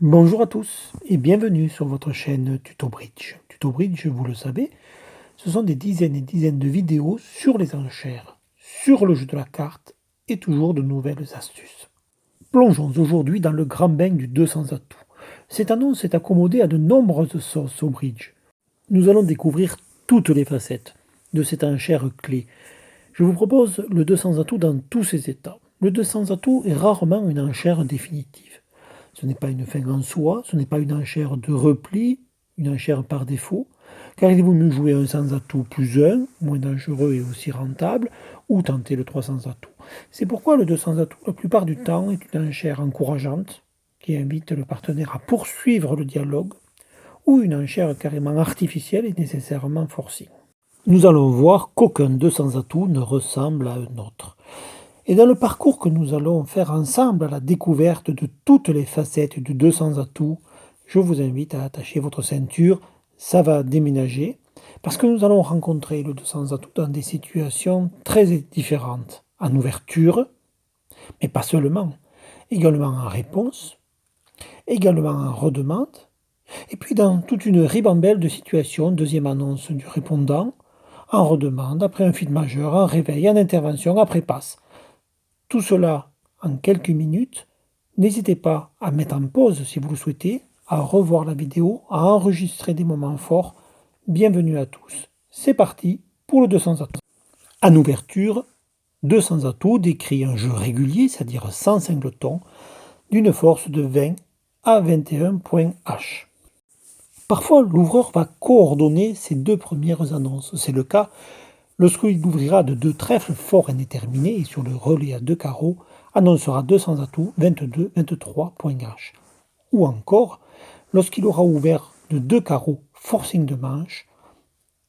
Bonjour à tous et bienvenue sur votre chaîne Tuto Bridge. Tuto Bridge, vous le savez, ce sont des dizaines et dizaines de vidéos sur les enchères, sur le jeu de la carte et toujours de nouvelles astuces. Plongeons aujourd'hui dans le grand bain du 200 atouts. Cette annonce est accommodée à de nombreuses sauces au bridge. Nous allons découvrir toutes les facettes de cette enchère clé. Je vous propose le 200 atouts dans tous ses états. Le 200 atouts est rarement une enchère définitive. Ce n'est pas une fin en soi, ce n'est pas une enchère de repli, une enchère par défaut, car il vaut mieux jouer un sans atout plus 1, moins dangereux et aussi rentable, ou tenter le 300 atouts. C'est pourquoi le 200 atouts, la plupart du temps, est une enchère encourageante, qui invite le partenaire à poursuivre le dialogue, ou une enchère carrément artificielle et nécessairement forcing. Nous allons voir qu'aucun 200 atouts ne ressemble à un autre. Et dans le parcours que nous allons faire ensemble à la découverte de toutes les facettes du 200 atouts, je vous invite à attacher votre ceinture, ça va déménager, parce que nous allons rencontrer le 200 atouts dans des situations très différentes, en ouverture, mais pas seulement, également en réponse, également en redemande, et puis dans toute une ribambelle de situations, deuxième annonce du répondant, en redemande, après un feed majeur, en réveil, en intervention, après passe. Tout cela en quelques minutes. N'hésitez pas à mettre en pause si vous le souhaitez, à revoir la vidéo, à enregistrer des moments forts. Bienvenue à tous. C'est parti pour le 200 atouts. En ouverture, 200 atouts décrit un jeu régulier, c'est-à-dire sans singleton, d'une force de 20 à 21 points H. Parfois, l'ouvreur va coordonner ces deux premières annonces. C'est le cas lorsqu'il ouvrira de deux trèfles forts indéterminés et sur le relais à deux carreaux, annoncera 200 atouts 22-23 points H. Ou encore, lorsqu'il aura ouvert de deux carreaux forcing de manche,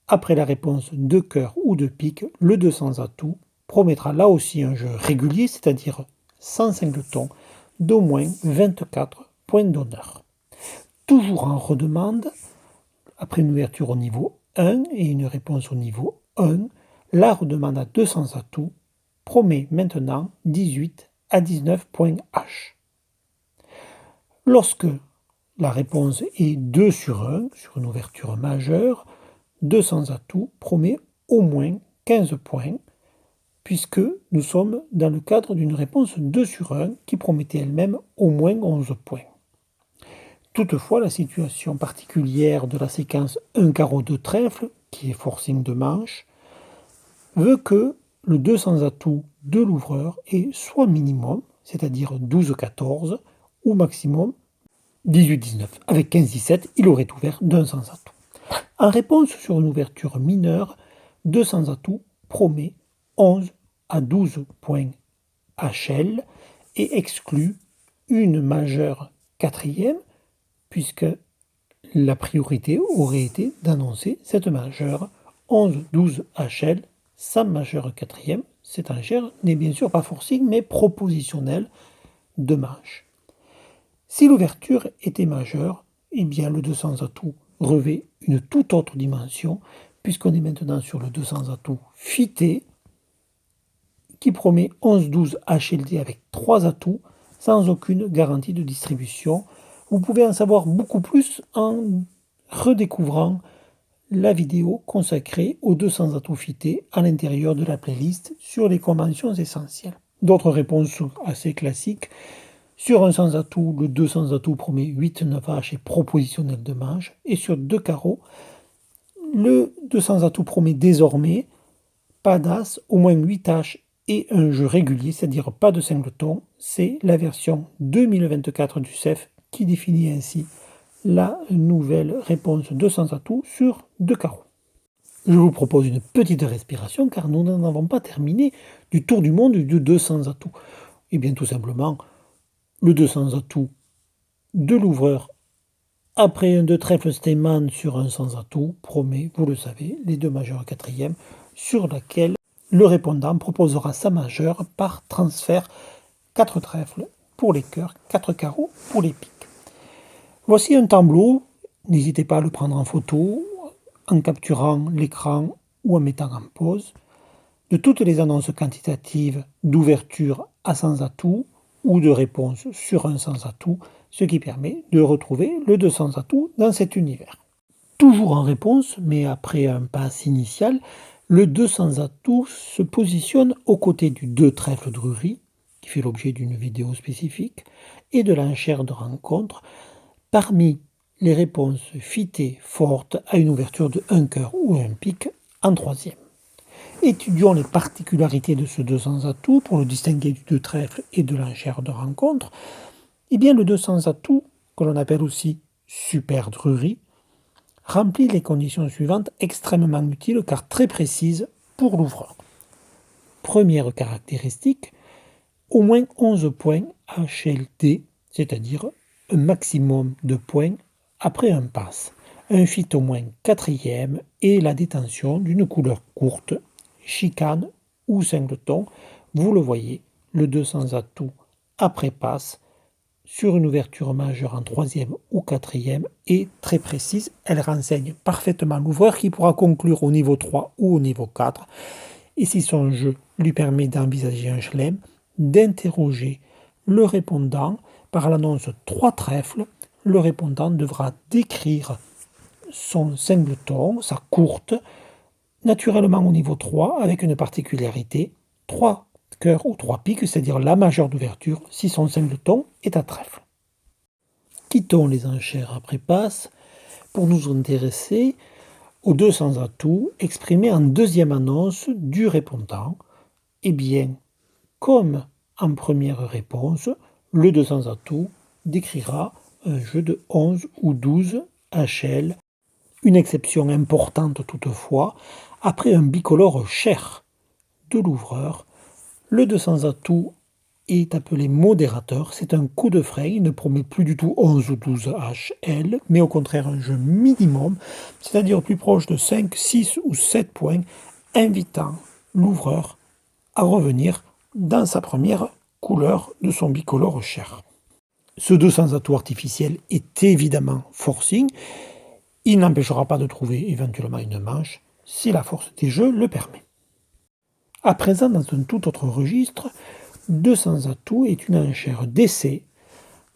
après la réponse de cœur ou de pique, le 200 atouts promettra là aussi un jeu régulier, c'est-à-dire sans singleton, d'au moins 24 points d'honneur. Toujours en redemande, après une ouverture au niveau 1 et une réponse au niveau 1, la redemande à 200 atouts promet maintenant 18 à 19 points H. Lorsque la réponse est 2 sur 1, sur une ouverture majeure, 200 atouts promet au moins 15 points, puisque nous sommes dans le cadre d'une réponse 2 sur 1 qui promettait elle-même au moins 11 points. Toutefois, la situation particulière de la séquence 1 carreau de trèfle, qui est forcing de manche, veut que le 200 atouts de l'ouvreur est soit minimum, c'est-à-dire 12-14, ou maximum 18-19. Avec 15-17, il aurait ouvert d'un sans atout. En réponse sur une ouverture mineure, 200 atouts promet 11 à 12 points HL et exclut une majeure quatrième, puisque la priorité aurait été d'annoncer cette majeure 11-12 HL sans majeure quatrième. Cette enchère n'est bien sûr pas forcing, mais propositionnelle de manche. Si l'ouverture était majeure, eh bien le 200 atouts revêt une toute autre dimension, puisqu'on est maintenant sur le 200 atouts fité, qui promet 11-12 HLD avec 3 atouts, sans aucune garantie de distribution. Vous pouvez en savoir beaucoup plus en redécouvrant la vidéo consacrée aux 200 atouts fités à l'intérieur de la playlist sur les conventions essentielles. D'autres réponses assez classiques. Sur un sans atout, le 200 atouts promet 8-9 H et propositionnel de manche. Et sur deux carreaux, le 200 atouts promet désormais pas d'as, au moins 8 H et un jeu régulier, c'est-à-dire pas de singleton. C'est la version 2024 du CEF qui définit ainsi la nouvelle réponse 200 atouts sur deux carreaux. Je vous propose une petite respiration car nous n'en avons pas terminé du tour du monde du 200 atouts. Et bien tout simplement, le 200 atouts de l'ouvreur après un de trèfle Steinman sur un sans atout promet, vous le savez, les deux majeures quatrième sur laquelle le répondant proposera sa majeure par transfert 4 trèfles pour les cœurs, 4 carreaux pour les piques. Voici un tableau, n'hésitez pas à le prendre en photo, en capturant l'écran ou en mettant en pause, de toutes les annonces quantitatives d'ouverture à sans atout ou de réponse sur un sans atout ce qui permet de retrouver le 200 atouts dans cet univers. Toujours en réponse, mais après un pass initial, le 200 atouts se positionne aux côtés du 2 trèfle drury, qui fait l'objet d'une vidéo spécifique, et de l'enchère de rencontre, parmi les réponses fitées fortes à une ouverture de 1 cœur ou un pique en troisième. Étudions les particularités de ce 200 atouts pour le distinguer du 2 trèfle et de l'enchère de rencontre. Eh bien, le 200 atouts, que l'on appelle aussi super drury, remplit les conditions suivantes extrêmement utiles car très précises pour l'ouvreur. Première caractéristique, au moins 11 points HLD, c'est-à-dire un maximum de points après un pass. Un fit au moins quatrième et la détention d'une couleur courte, chicane ou singleton. Vous le voyez, le 200 atouts après passe sur une ouverture majeure en troisième ou quatrième est très précise. Elle renseigne parfaitement l'ouvreur qui pourra conclure au niveau 3 ou au niveau 4. Et si son jeu lui permet d'envisager un chelem, d'interroger le répondant par l'annonce 3 trèfles, le répondant devra décrire son singleton, sa courte, naturellement au niveau 3, avec une particularité, 3 cœurs ou 3 piques, c'est-à-dire la majeure d'ouverture, si son singleton est à trèfle. Quittons les enchères après passe pour nous intéresser aux 200 atouts exprimés en deuxième annonce du répondant. Eh bien, comme en première réponse, le 200 atouts décrira un jeu de 11 ou 12 HL. Une exception importante toutefois, après un bicolore cher de l'ouvreur, le 200 atouts est appelé modérateur. C'est un coup de frein, il ne promet plus du tout 11 ou 12 HL, mais au contraire un jeu minimum, c'est-à-dire plus proche de 5, 6 ou 7 points, invitant l'ouvreur à revenir dans sa première couleur de son bicolore cher. Ce 200 atouts artificiel est évidemment forcing. Il n'empêchera pas de trouver éventuellement une manche si la force des jeux le permet. À présent, dans un tout autre registre, 200 atouts est une enchère d'essai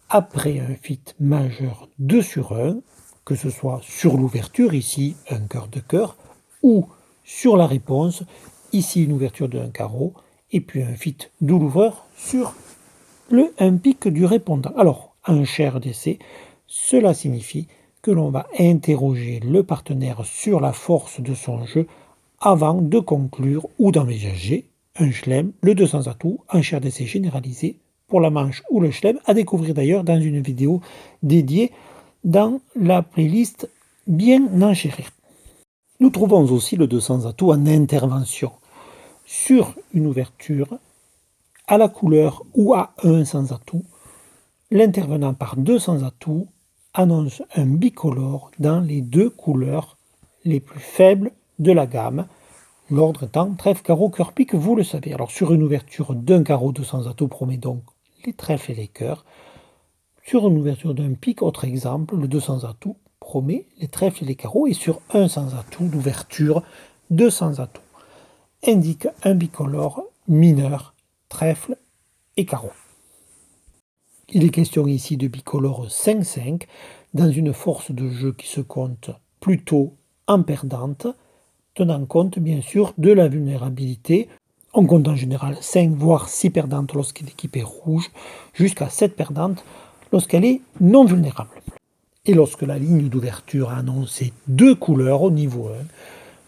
après un fit majeur 2 sur 1, que ce soit sur l'ouverture, ici un cœur de cœur, ou sur la réponse, ici une ouverture de 1 carreau, et puis un fit de l'ouvreur sur le 1 pique du répondant. Alors, enchère d'essai, cela signifie que l'on va interroger le partenaire sur la force de son jeu avant de conclure ou d'envisager un chelem, le 200 atouts, enchère d'essai généralisée pour la manche ou le chelem, à découvrir d'ailleurs dans une vidéo dédiée dans la playlist Bien enchérir. Nous trouvons aussi le 200 atouts en intervention sur une ouverture à la couleur ou à un sans atout. L'intervenant par 200 atouts annonce un bicolore dans les 2 couleurs les plus faibles de la gamme, l'ordre étant trèfle, carreau, cœur, pique, vous le savez. Alors sur une ouverture d'un carreau, 200 atouts promet donc les trèfles et les cœurs. Sur une ouverture d'un pique, autre exemple, le 200 atouts promet les trèfles et les carreaux. Et sur un sans atout d'ouverture, 200 atouts indique un bicolore mineur, trèfle et carreau. Il est question ici de bicolore 5-5, dans une force de jeu qui se compte plutôt en perdante, tenant compte bien sûr de la vulnérabilité. On compte en général 5 voire 6 perdantes lorsqu'elle est rouge, jusqu'à 7 perdantes lorsqu'elle est non vulnérable. Et lorsque la ligne d'ouverture a annoncé 2 couleurs au niveau 1,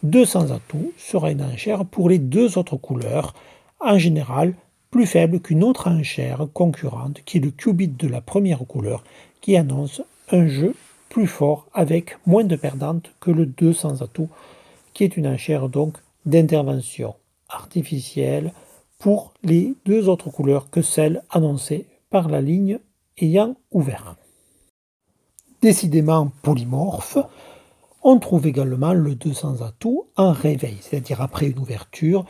200 atouts sera une enchère pour les 2 autres couleurs, en général plus faible qu'une autre enchère concurrente qui est le qubit de la première couleur qui annonce un jeu plus fort avec moins de perdantes que le 200 atouts qui est une enchère donc d'intervention artificielle pour les 2 autres couleurs que celles annoncées par la ligne ayant ouvert. Décidément polymorphe, on trouve également le 200 atouts en réveil, c'est-à-dire après une ouverture,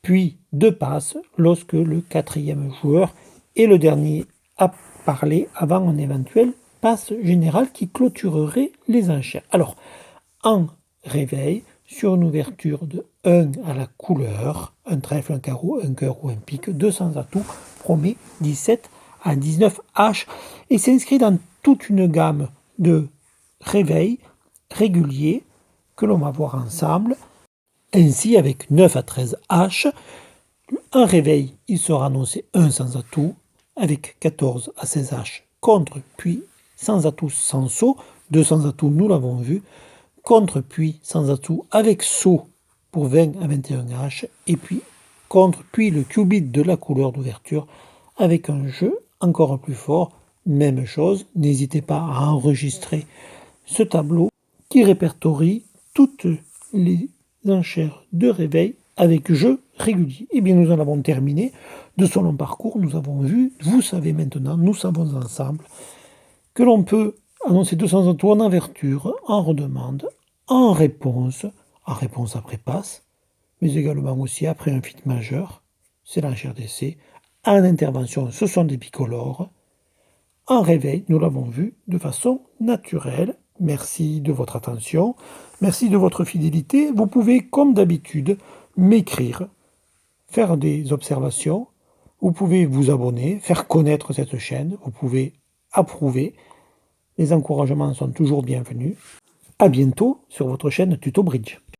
puis 2 passes lorsque le 4e joueur est le dernier à parler avant un éventuel passe général qui clôturerait les enchères. Alors, en réveil, sur une ouverture de 1 à la couleur, un trèfle, un carreau, un cœur ou un pique, 200 atouts promet 17 à 19H et s'inscrit dans toute une gamme de réveils réguliers que l'on va voir ensemble. Ainsi, avec 9 à 13H, un réveil, il sera annoncé 1 sans atout, avec 14 à 16H contre, puis sans atout sans saut, 2 sans atout, nous l'avons vu, contre, puis sans atout avec saut pour 20 à 21H, et puis contre, puis le qubit de la couleur d'ouverture avec un jeu encore plus fort. Même chose, n'hésitez pas à enregistrer ce tableau qui répertorie toutes les enchères de réveil avec jeu régulier. Et bien nous en avons terminé de ce long parcours. Nous avons vu, vous savez maintenant, nous savons ensemble que l'on peut annoncer 200 atouts en ouverture, en redemande, en réponse après passe, mais également aussi après un fit majeur, c'est l'enchère d'essai, en intervention, ce sont des bicolores, en réveil, nous l'avons vu, de façon naturelle. Merci de votre attention, merci de votre fidélité. Vous pouvez, comme d'habitude, m'écrire, faire des observations, vous pouvez vous abonner, faire connaître cette chaîne, vous pouvez approuver. Les encouragements sont toujours bienvenus. À bientôt sur votre chaîne Tuto Bridge.